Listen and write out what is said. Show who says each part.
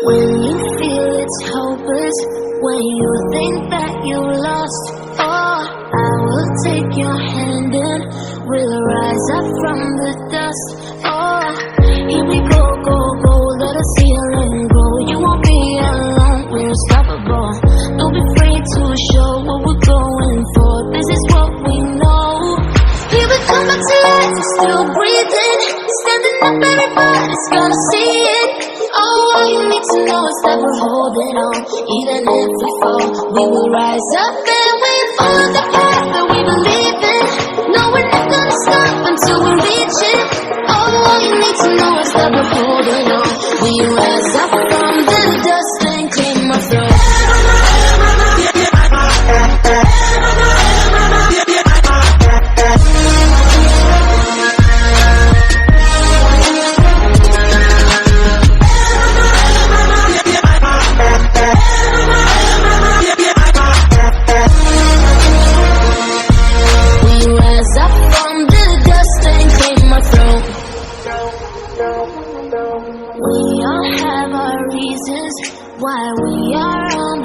Speaker 1: When you feel it's hopeless, when you think that you lost, oh, I will take your hand and we'll rise up from the dust. Oh, here we go, go, go, let us heal and grow. You won't be alone, we're unstoppable. Don't be afraid to show what we're going for. This is what we know. Here we come back to life, we're still breathing. Standing up, everybody's gonna see it. Oh, all you need to know is that we're holding on. Even if we fall, we will rise up and we follow the path that we believe in. No, we're not gonna stop until we reach it. Oh, all you need to know is that we're holding on. We rise up from the dust and clean my throat. We all have our reasons why we are on the